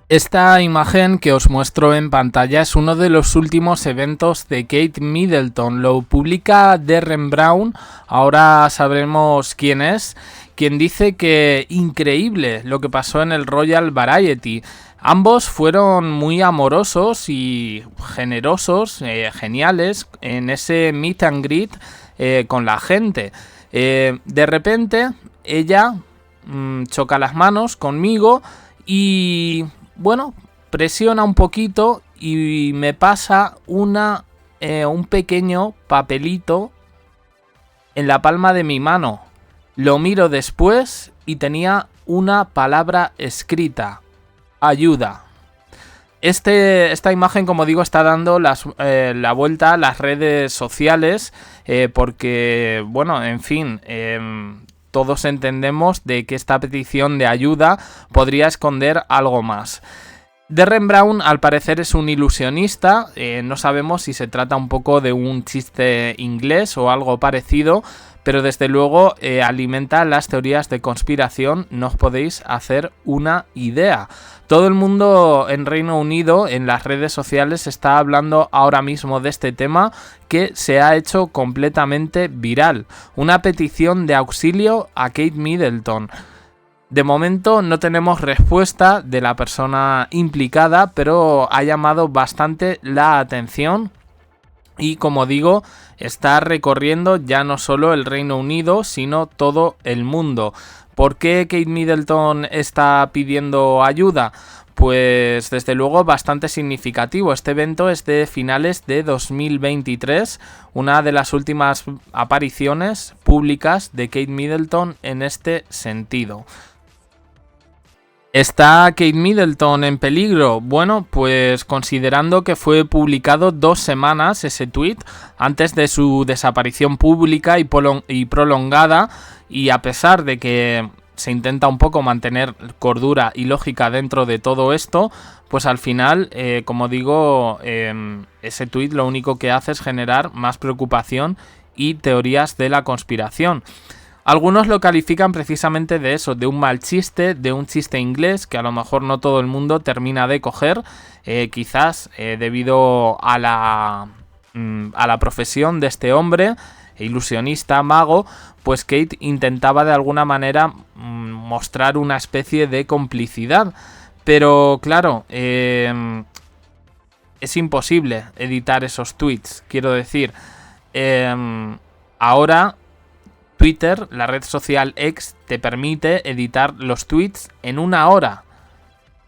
Esta imagen que os muestro en pantalla es uno de los últimos eventos de Kate Middleton. Lo publica Derren Brown, ahora sabremos quién es, quien dice que increíble lo que pasó en el Royal Variety. Ambos fueron muy amorosos y generosos, geniales, en ese meet and greet con la gente. De repente, ella choca las manos conmigo y bueno, presiona un poquito y me pasa un pequeño papelito en la palma de mi mano. Lo miro después y tenía una palabra escrita: ayuda. Esta imagen, como digo, está dando la vuelta a las redes sociales porque, bueno, en fin, todos entendemos de que esta petición de ayuda podría esconder algo más. Derren Brown al parecer es un ilusionista, no sabemos si se trata un poco de un chiste inglés o algo parecido, pero desde luego alimenta las teorías de conspiración, no os podéis hacer una idea. Todo el mundo en Reino Unido, en las redes sociales, está hablando ahora mismo de este tema que se ha hecho completamente viral. Una petición de auxilio a Kate Middleton. De momento no tenemos respuesta de la persona implicada, pero ha llamado bastante la atención y, como digo, está recorriendo ya no solo el Reino Unido, sino todo el mundo. ¿Por qué Kate Middleton está pidiendo ayuda? Pues desde luego bastante significativo. Este evento es de finales de 2023, una de las últimas apariciones públicas de Kate Middleton en este sentido. ¿Está Kate Middleton en peligro? Bueno, pues considerando que fue publicado 2 semanas ese tweet antes de su desaparición pública y prolongada, y a pesar de que se intenta un poco mantener cordura y lógica dentro de todo esto, pues al final, como digo, ese tweet lo único que hace es generar más preocupación y teorías de la conspiración. Algunos lo califican precisamente de eso, de un mal chiste, de un chiste inglés que a lo mejor no todo el mundo termina de coger, quizás debido a la profesión de este hombre, ilusionista, mago, pues Kate intentaba de alguna manera mostrar una especie de complicidad. Pero claro, es imposible editar esos tweets, quiero decir, ahora Twitter, la red social X, te permite editar los tweets en 1 hora.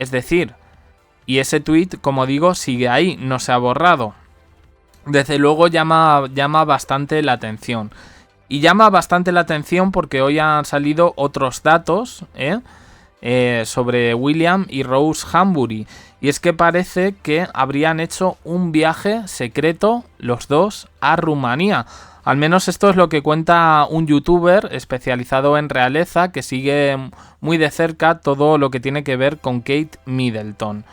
Es decir, y ese tweet, como digo, sigue ahí, no se ha borrado. Desde luego llama bastante la atención. Y llama bastante la atención porque hoy han salido otros datos sobre William y Rose Hambury. Y es que parece que habrían hecho un viaje secreto los dos a Rumanía. Al menos esto es lo que cuenta un youtuber especializado en realeza que sigue muy de cerca todo lo que tiene que ver con Kate Middleton.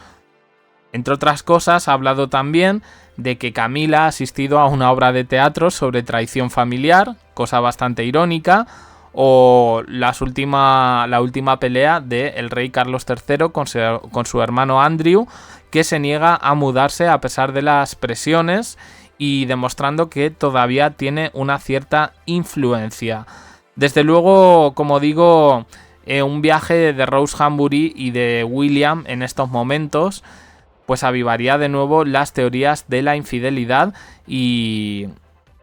Entre otras cosas, ha hablado también de que Camila ha asistido a una obra de teatro sobre traición familiar, cosa bastante irónica, o la última pelea del rey Carlos III con su hermano Andrew, que se niega a mudarse a pesar de las presiones y demostrando que todavía tiene una cierta influencia. Desde luego, como digo, un viaje de Rose Hambury y de William en estos momentos pues avivaría de nuevo las teorías de la infidelidad y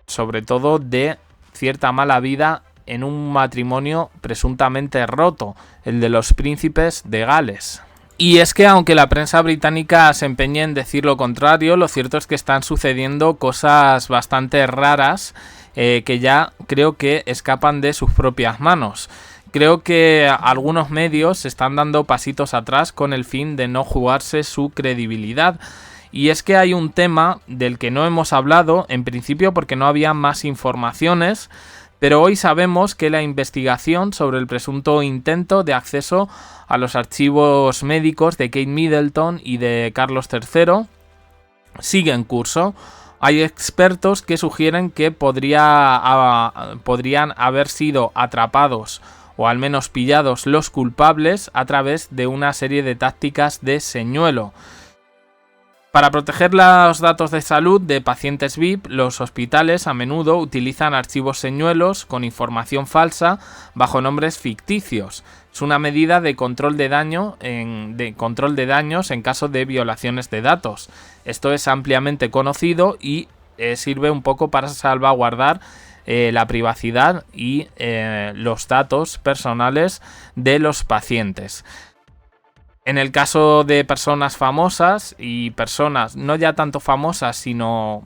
sobre todo de cierta mala vida en un matrimonio presuntamente roto, el de los príncipes de Gales. Y es que aunque la prensa británica se empeñe en decir lo contrario, lo cierto es que están sucediendo cosas bastante raras que ya creo que escapan de sus propias manos. Creo que algunos medios están dando pasitos atrás con el fin de no jugarse su credibilidad. Y es que hay un tema del que no hemos hablado, en principio porque no había más informaciones, pero hoy sabemos que la investigación sobre el presunto intento de acceso a los archivos médicos de Kate Middleton y de Carlos III sigue en curso. Hay expertos que sugieren que podrían haber sido atrapados o al menos pillados los culpables, a través de una serie de tácticas de señuelo. Para proteger los datos de salud de pacientes VIP, los hospitales a menudo utilizan archivos señuelos con información falsa bajo nombres ficticios. Es una medida de control de daños en caso de violaciones de datos. Esto es ampliamente conocido y sirve un poco para salvaguardar la privacidad y los datos personales de los pacientes. En el caso de personas famosas y personas no ya tanto famosas, sino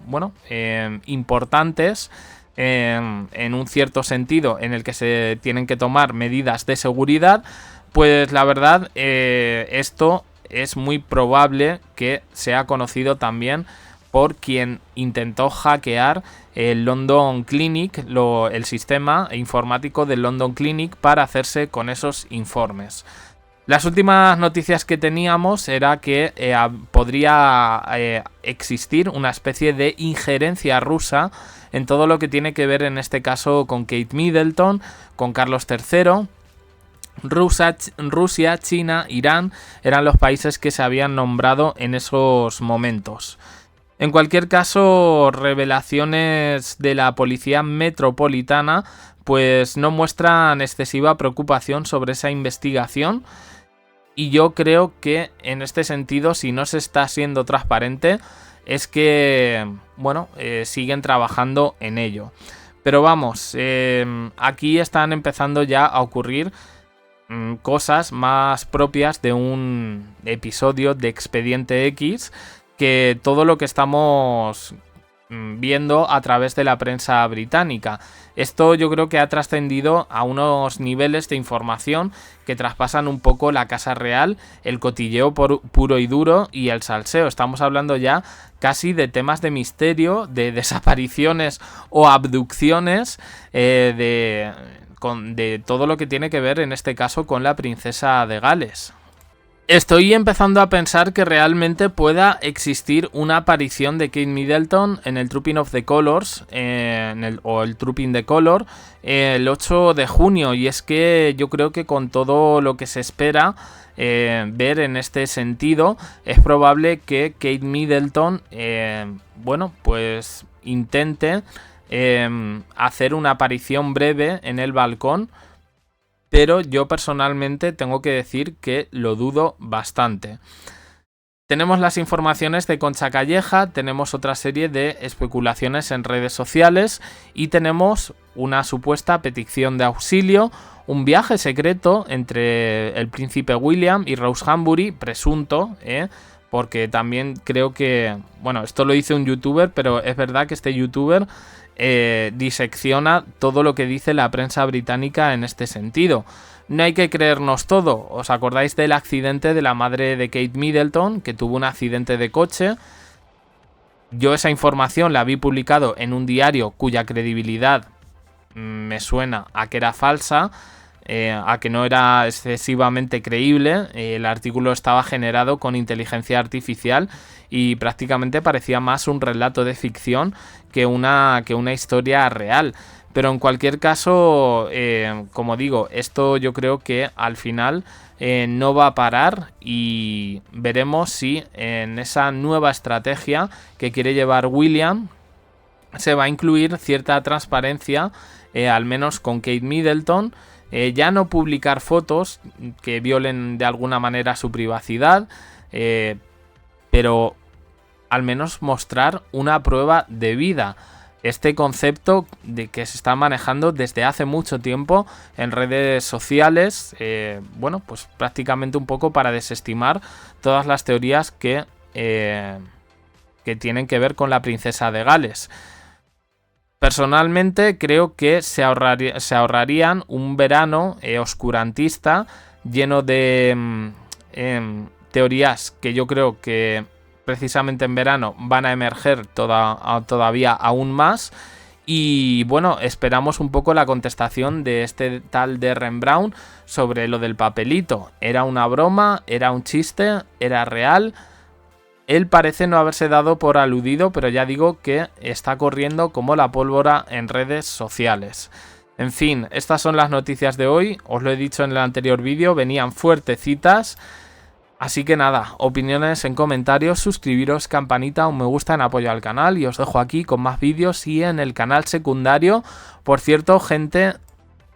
importantes en un cierto sentido, en el que se tienen que tomar medidas de seguridad, pues la verdad esto es muy probable que sea conocido también por quien intentó hackear el London Clinic, el sistema informático del London Clinic, para hacerse con esos informes. Las últimas noticias que teníamos era que podría existir una especie de injerencia rusa en todo lo que tiene que ver en este caso con Kate Middleton, con Carlos III. Rusia, China, Irán eran los países que se habían nombrado en esos momentos. En cualquier caso, revelaciones de la Policía Metropolitana pues no muestran excesiva preocupación sobre esa investigación. Y yo creo que en este sentido, si no se está siendo transparente, es que, siguen trabajando en ello. Pero vamos, aquí están empezando ya a ocurrir cosas más propias de un episodio de Expediente X, que todo lo que estamos viendo a través de la prensa británica. Esto yo creo que ha trascendido a unos niveles de información que traspasan un poco la Casa Real, el cotilleo puro y duro y el salseo. Estamos hablando ya casi de temas de misterio, de desapariciones o abducciones, de todo lo que tiene que ver en este caso con la princesa de Gales. Estoy empezando a pensar que realmente pueda existir una aparición de Kate Middleton en el Trooping of the Colours, o el Trooping the Colour, el 8 de junio. Y es que yo creo que con todo lo que se espera ver en este sentido, es probable que Kate Middleton, pues intente hacer una aparición breve en el balcón. Pero yo personalmente tengo que decir que lo dudo bastante. Tenemos las informaciones de Concha Calleja, tenemos otra serie de especulaciones en redes sociales y tenemos una supuesta petición de auxilio, un viaje secreto entre el príncipe William y Rose Hambury, presunto, porque también creo que, esto lo dice un youtuber, pero es verdad que este youtuber disecciona todo lo que dice la prensa británica en este sentido. No hay que creernos todo. ¿Os acordáis del accidente de la madre de Kate Middleton, que tuvo un accidente de coche? Yo esa información la vi publicado en un diario cuya credibilidad me suena a que era falsa, a que no era excesivamente creíble. El artículo estaba generado con inteligencia artificial y prácticamente parecía más un relato de ficción que una historia real. Pero en cualquier caso, como digo, esto yo creo que al final no va a parar y veremos si en esa nueva estrategia que quiere llevar William se va a incluir cierta transparencia, al menos con Kate Middleton. Ya no publicar fotos que violen de alguna manera su privacidad, pero al menos mostrar una prueba de vida. Este concepto de que se está manejando desde hace mucho tiempo en redes sociales, pues prácticamente un poco para desestimar todas las teorías que tienen que ver con la princesa de Gales. Personalmente creo que se ahorrarían un verano oscurantista lleno de teorías que yo creo que precisamente en verano van a emerger todavía aún más. Y esperamos un poco la contestación de este tal Derren Brown sobre lo del papelito. ¿Era una broma? ¿Era un chiste? ¿Era real? Él parece no haberse dado por aludido, pero ya digo que está corriendo como la pólvora en redes sociales. En fin, estas son las noticias de hoy. Os lo he dicho en el anterior vídeo, venían fuertecitas. Así que nada, opiniones en comentarios, suscribiros, campanita, un me gusta en apoyo al canal y os dejo aquí con más vídeos y en el canal secundario. Por cierto, gente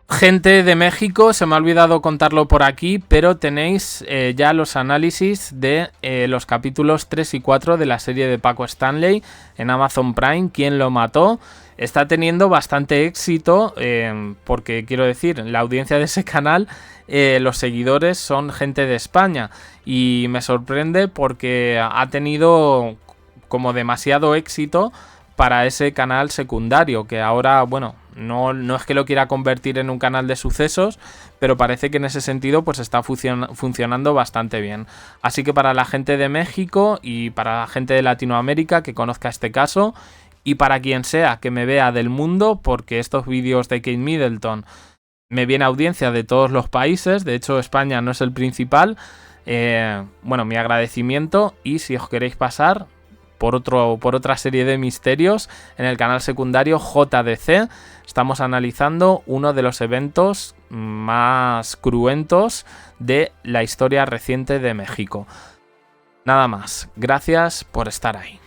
de México, se me ha olvidado contarlo por aquí, pero tenéis ya los análisis de los capítulos 3 y 4 de la serie de Paco Stanley en Amazon Prime, ¿Quién lo mató? Está teniendo bastante éxito porque, quiero decir, la audiencia de ese canal, los seguidores son gente de España y me sorprende porque ha tenido como demasiado éxito para ese canal secundario, que ahora, bueno, no es que lo quiera convertir en un canal de sucesos, pero parece que en ese sentido pues está funcionando bastante bien. Así que para la gente de México y para la gente de Latinoamérica que conozca este caso, y para quien sea que me vea del mundo, porque estos vídeos de Kate Middleton me viene audiencia de todos los países, de hecho España no es el principal, bueno, mi agradecimiento, y si os queréis pasar por otra serie de misterios en el canal secundario JDC, estamos analizando uno de los eventos más cruentos de la historia reciente de México. Nada más, gracias por estar ahí.